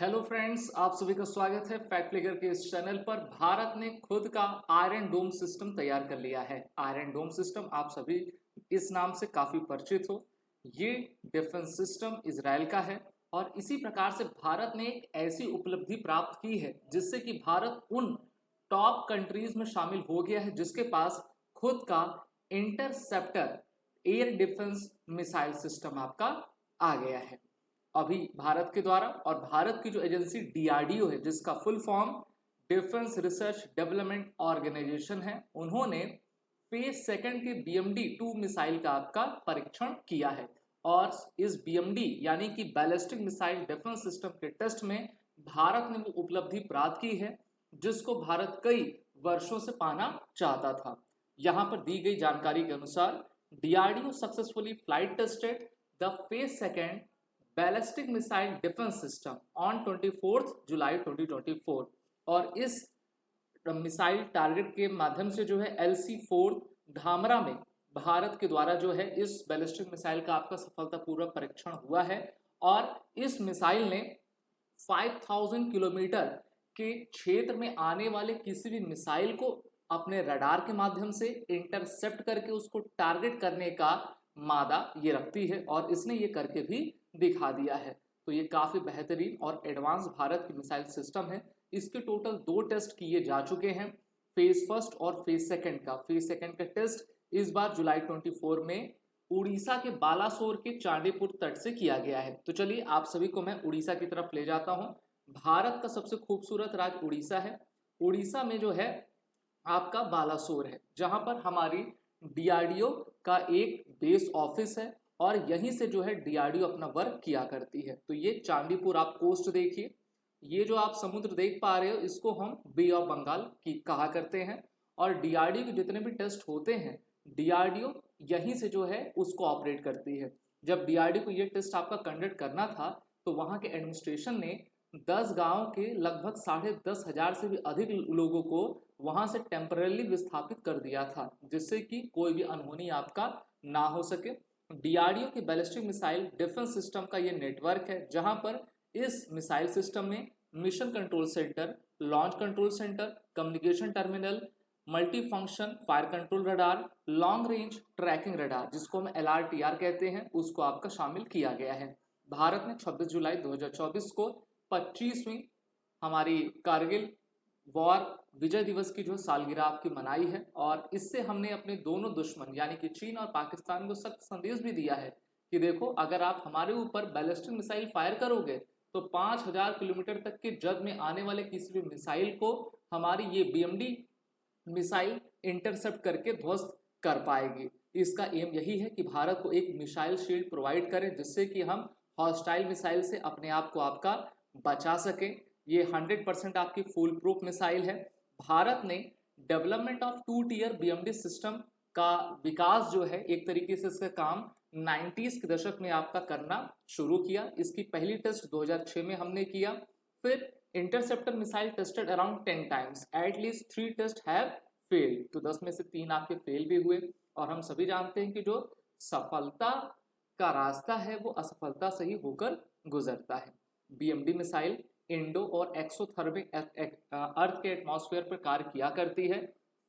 Hello friends, आप सभी का स्वागत है फैक्ट क्लिकर के इस चैनल पर। भारत ने खुद का आयरन डोम सिस्टम तैयार कर लिया है। आयरन डोम सिस्टम आप सभी इस नाम से काफी परिचित हो। ये डिफेंस सिस्टम इजराइल का है और इसी प्रकार से भारत ने एक ऐसी उपलब्धि प्राप्त की है जिससे कि भारत उन टॉप कंट्रीज में शामिल हो गया है जिसके पास खुद का interceptor air defence missile system आपका आ गया है अभी भारत के द्वारा। और भारत की जो एजेंसी डीआरडीओ है, जिसका full form defence research development organisation है, उन्होंने फेज सेकंड के BMD-2 मिसाइल का आपका परीक्षण किया है। और इस BMD यानी कि बैलिस्टिक मिसाइल डिफेंस सिस्टम के टेस्ट में भारत ने वो उपलब्धि प्राप्त की है जिसको भारत कई वर्षों से पाना चाहता था। यहां पर दी गई जानकारी के अनुसार DRDO successfully flight tested the phase second ballistic missile defence system on 24 जुलाई 2024 और इस मिसाइल टारगेट के माध्यम से जो है LC-4 धामरा में भारत के द्वारा जो है इस बैलिस्टिक मिसाइल का आपका सफलतापूर्वक परीक्षण हुआ है। और इस मिसाइल ने 5000 किलोमीटर के क्षेत्र में आने वाले किसी भी मिसाइल को अपने रडार के माध्यम से इंटरसेप्ट करके उसको टारगेट करने का मादा ये रखती है और इसने ये करके भी दिखा दिया है। तो ये काफी बेहतरीन और एडवांस भारत की मिसाइल सिस्टम है। इसके टोटल 2 टेस्ट किए जा चुके हैं, फेज फर्स्ट और फेज सेकंड का। फेज सेकंड का टेस्ट इस बार जुलाई 24 में उड़ीसा के बालासोर के चांदीपुर तट से किया गया है। तो चलिए आप सभी को मैं उड़ीसा की तरफ ले जाता हूँ। भारत का सबसे खूबसूरत राज्य उड़ीसा है। उड़ीसा में जो है आपका बालासोर है, जहां पर हमारी डीआरडीओ का एक बेस ऑफिस है और यहीं से जो है डीआरडीओ अपना वर्क किया करती है। तो ये चांदीपुर आप कोस्ट देखिए, ये जो आप समुद्र देख पा रहे हो इसको हम बे ऑफ बंगाल की कहा करते हैं। और डीआरडीओ के जितने भी टेस्ट होते हैं डीआरडीओ यहीं से जो है उसको ऑपरेट करती है। जब डीआरडीओ को ये टेस्ट आपका कंडक्ट करना था तो वहां के एडमिनिस्ट्रेशन ने 10 गांव के लगभग 10,500 से भी अधिक लोगों को वहां से टेम्परली विस्थापित कर दिया था जिससे कि कोई भी अनहोनी आपका ना हो सके। डीआरडीओ के बैलिस्टिक मिसाइल डिफेंस सिस्टम का ये नेटवर्क है जहां पर इस मिसाइल सिस्टम में mission control centre, launch control centre, communication terminal, multi function fire control radar, long range tracking radar जिसको हम LRTR कहते हैं उसको आपका शामिल किया गया है। भारत ने 26 जुलाई 2024 को 25वीं हमारी कारगिल वॉर विजय दिवस की जो सालगिरह आपकी मनाई है और इससे हमने अपने दोनों दुश्मन यानी कि चीन और पाकिस्तान को सख्त संदेश भी दिया है कि देखो, अगर आप हमारे ऊपर बैलिस्टिक मिसाइल फायर करोगे तो 5000 किलोमीटर तक के जद में आने वाले किसी भी मिसाइल को हमारी ये BMD मिसाइल इंटरसेप्ट करके ध्वस्त कर पाएगी। इसका एम यही है कि भारत को एक मिसाइल शील्ड प्रोवाइड करें जिससे कि हम हॉस्टाइल मिसाइल से अपने आप को आपका बचा सके। ये 100% आपकी फुल प्रूफ मिसाइल है। भारत ने development of 2 tier BMD system का विकास जो है एक तरीके से इसका काम 90s के दशक में आपका करना शुरू किया। इसकी पहली टेस्ट 2006 में हमने किया। फिर interceptor missile tested around 10 times, at least 3 test have failed. तो 10 में से 3 आपके फेल भी हुए और हम सभी जानते हैं कि जो सफलता का रास्ता है वो असफलता से ही होकर गुजरता है। BMD मिसाइल इंडो और एक्सोथर्मिक अर्थ के एटमॉस्फेयर पर कार्य किया करती है।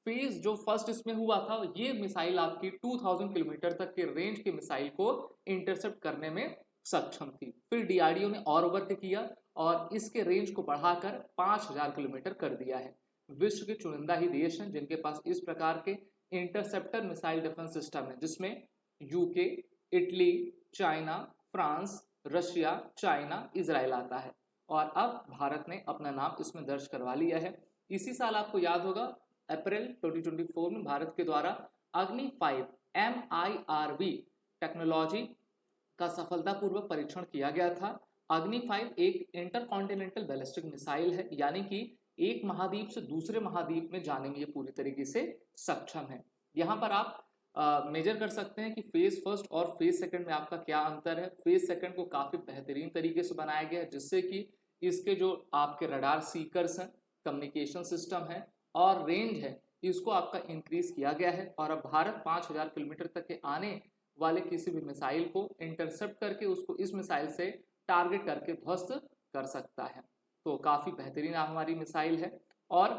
फेज जो फर्स्ट इसमें हुआ था ये मिसाइल आपकी 2000 किलोमीटर तक के रेंज के मिसाइल को इंटरसेप्ट करने में सक्षम थी। फिर डीआरडीओ ने और वर्क किया और इसके रेंज को बढ़ाकर 5000 किलोमीटर कर दिया है। विश्व के चुनिंदा ही देश हैं जिनके पास इस प्रकार के इंटरसेप्टर मिसाइल डिफेंस सिस्टम है जिसमें UK, Italy, China, France, Russia, China, Israel आता है। और अब भारत ने अपना नाम इसमें दर्ज करवा लिया है। इसी साल आपको याद होगा अप्रैल 2024 में भारत के द्वारा अग्नि 5 MIRV टेक्नोलॉजी का सफलतापूर्वक परीक्षण किया गया था। अग्नि 5 एक इंटरकॉन्टिनेंटल बैलिस्टिक मिसाइल है यानी कि एक महाद्वीप से दूसरे महाद्वीप में जाने में ये पूरी तरीके से सक्षम है। यहाँ पर आप मेजर कर सकते हैं कि फेज फर्स्ट और फेज सेकंड में आपका क्या अंतर है। फेज सेकंड को काफी बेहतरीन तरीके से बनाया गया है जिससे कि इसके जो आपके रडार सीकर्स हैं, कम्युनिकेशन सिस्टम है और रेंज है, इसको आपका इंक्रीज किया गया है। और अब भारत 5000 किलोमीटर तक के आने वाले किसी भी मिसाइल को इंटरसेप्ट करके उसको इस मिसाइल से टारगेट करके ध्वस्त कर सकता है। तो काफ़ी बेहतरीन हमारी मिसाइल है और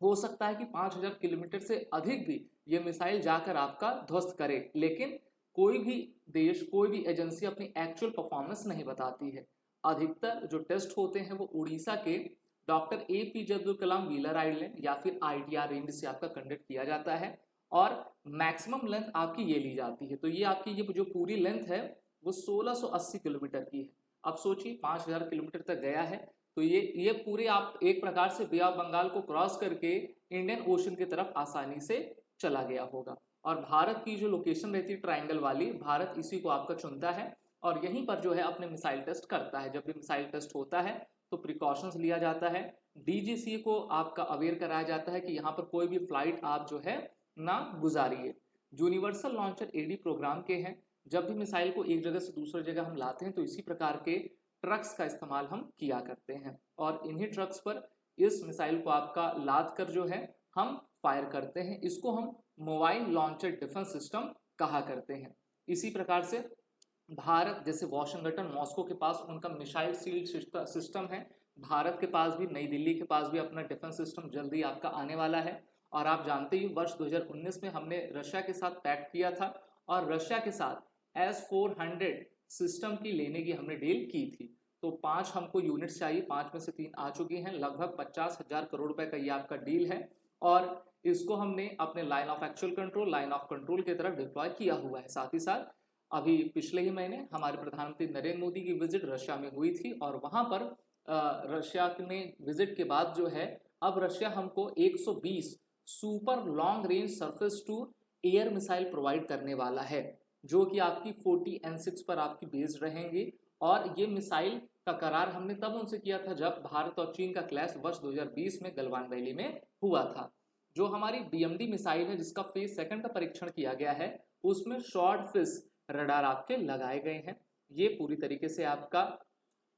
हो सकता है कि 5000 किलोमीटर से अधिक भी ये मिसाइल जाकर आपका ध्वस्त करे, लेकिन कोई भी देश, कोई भी एजेंसी अपनी एक्चुअल परफॉर्मेंस नहीं बताती है। अधिकतर जो टेस्ट होते हैं वो उड़ीसा के doctor APJ Abdul Kalam wheeler island या फिर ITR रेंज से आपका कंडक्ट किया जाता है और मैक्सिमम लेंथ आपकी ये ली जाती है। तो ये आपकी ये जो पूरी लेंथ है वो 1680 किलोमीटर की है। अब सोचिए 5000 किलोमीटर तक गया है, तो ये पूरे आप एक प्रकार से बे ऑफ बंगाल को क्रॉस करके इंडियन ओशन की तरफ आसानी से चला गया होगा। और भारत की जो लोकेशन रहती है ट्राइंगल वाली, भारत इसी को आपका चुनता है और यहीं पर जो है अपने मिसाइल टेस्ट करता है। जब भी मिसाइल टेस्ट होता है तो प्रिकॉशंस लिया जाता है, DGCA को आपका अवेयर कराया जाता है कि यहाँ पर कोई भी फ्लाइट आप जो है ना गुजारिए। यूनिवर्सल लॉन्चर AD प्रोग्राम के हैं। जब भी मिसाइल को एक जगह से दूसरी जगह हम लाते हैं तो इसी प्रकार के ट्रक्स का इस्तेमाल हम किया करते हैं और इन्हीं ट्रक्स पर इस मिसाइल को आपका लाद कर जो है हम फायर करते हैं। इसको हम मोबाइल लॉन्चर डिफेंस सिस्टम कहा करते हैं। इसी प्रकार से भारत, जैसे वाशिंगटन, मॉस्को के पास उनका मिसाइल शील्ड सिस्टम है, भारत के पास भी, नई दिल्ली के पास भी अपना डिफेंस सिस्टम जल्दी आपका आने वाला है। और आप जानते ही वर्ष 2019 में हमने रशिया के साथ पैक्ट किया था और रशिया के साथ S-400 सिस्टम की लेने की हमने डील की थी। तो 5 हमको यूनिट्स चाहिए, 5 में से 3 आ चुकी हैं। लगभग 50,000 करोड़ रुपए का ये आपका डील है और इसको हमने अपने line of actual control, line of control की तरफ डिप्लॉय किया हुआ है। साथ ही साथ अभी पिछले ही महीने हमारे प्रधानमंत्री नरेंद्र मोदी की विजिट रशिया में हुई थी और वहां पर रशिया में विजिट के बाद जो है अब रशिया हमको 120 super long range surface to air missile provide करने वाला है, जो कि आपकी 40N6 पर आपकी बेस्ड रहेंगी। और ये मिसाइल का करार हमने तब उनसे किया था जब भारत और चीन का क्लैश वर्ष 2020 में गलवान वैली में हुआ था। जो हमारी BMD मिसाइल है जिसका फेज 2 का परीक्षण किया गया है, उसमें शॉर्ट फिश रडार आपके लगाए गए हैं। ये पूरी तरीके से आपका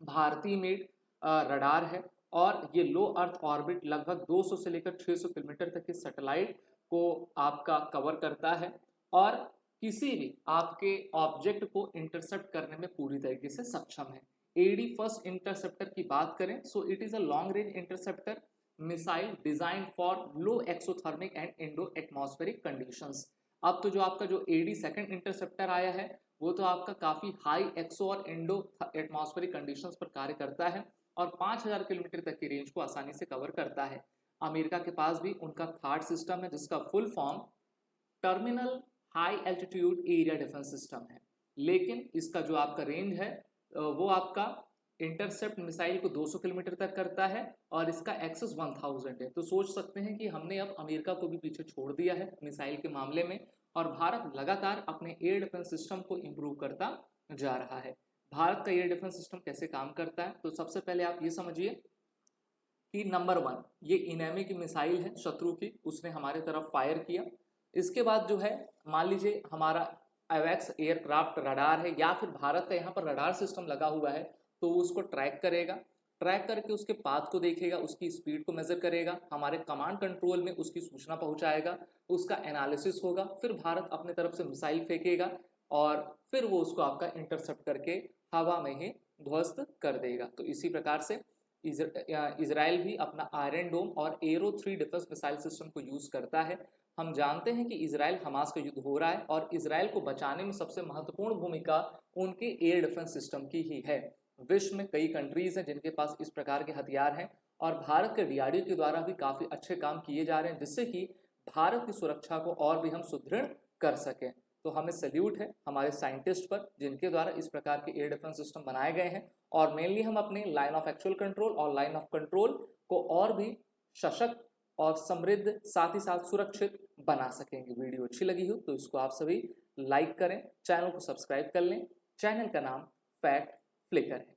भारतीय मेड रडार है और ये लो अर्थ ऑर्बिट लगभग 200 से लेकर 600 किलोमीटर तक के सैटेलाइट को आपका कवर करता है और किसी भी आपके ऑब्जेक्ट को इंटरसेप्ट करने में पूरी तरीके से सक्षम है। AD फर्स्ट इंटरसेप्टर की बात करें so it is a long range interceptor missile design for low exothermic and Indo atmospheric conditions. अब तो जो आपका जो AD सेकंड इंटरसेप्टर आया है वो तो आपका काफी हाई एक्सो और इंडो एटमॉस्फेरिक कंडीशंस पर कार्य करता है और 5000 किलोमीटर तक की रेंज को आसानी से कवर करता है। अमेरिका के पास भी उनका थार्ड सिस्टम है जिसका full form terminal high altitude area defence system है, लेकिन इसका जो आपका रेंज है वो आपका इंटरसेप्ट मिसाइल को 200 किलोमीटर तक करता है और इसका एक्सेस 1000 है। तो सोच सकते हैं कि हमने अब अमेरिका को भी पीछे छोड़ दिया है मिसाइल के मामले में और भारत लगातार अपने एयर डिफेंस सिस्टम को इम्प्रूव करता जा रहा है। भारत का एयर डिफेंस सिस्टम कैसे काम करता है, तो सबसे पहले आप ये समझिए कि नंबर 1 ये इनेमी की मिसाइल है शत्रु की, उसने हमारे तरफ फायर किया। इसके बाद जो है मान लीजिए हमारा एवैक्स एयरक्राफ्ट रडार है या फिर भारत का यहाँ पर रडार सिस्टम लगा हुआ है तो वो उसको ट्रैक करेगा, ट्रैक करके उसके पाथ को देखेगा, उसकी स्पीड को मेजर करेगा, हमारे कमांड कंट्रोल में उसकी सूचना पहुंचाएगा, उसका एनालिसिस होगा, फिर भारत अपने तरफ से मिसाइल फेंकेगा और फिर वो उसको आपका इंटरसेप्ट करके हवा में ही ध्वस्त कर देगा। तो इसी प्रकार से इजराइल भी अपना आयरन डोम और एरो 3 डिफेंस मिसाइल सिस्टम को यूज करता है। हम जानते हैं कि इजराइल हमास का युद्ध हो रहा है और इजराइल को बचाने में सबसे महत्वपूर्ण भूमिका उनके एयर डिफेंस सिस्टम की ही है। विश्व में कई कंट्रीज हैं जिनके पास इस प्रकार के हथियार हैं और भारत के DRDO के द्वारा भी काफी अच्छे काम किए जा रहे हैं जिससे कि भारत की सुरक्षा को और भी हम सुदृढ़ कर सकें। तो हमें सैल्यूट है हमारे साइंटिस्ट पर जिनके द्वारा इस प्रकार के एयर डिफेंस सिस्टम बनाए गए हैं और मेनली हम अपने लाइन ऑफ एक्चुअल कंट्रोल और लाइन ऑफ कंट्रोल को और भी सशक्त और समृद्ध साथ ही साथ सुरक्षित बना सकेंगे। वीडियो अच्छी लगी हो तो इसको आप सभी लाइक करें, चैनल को सब्सक्राइब कर लें। चैनल का नाम फैक्ट फ्लिकर है।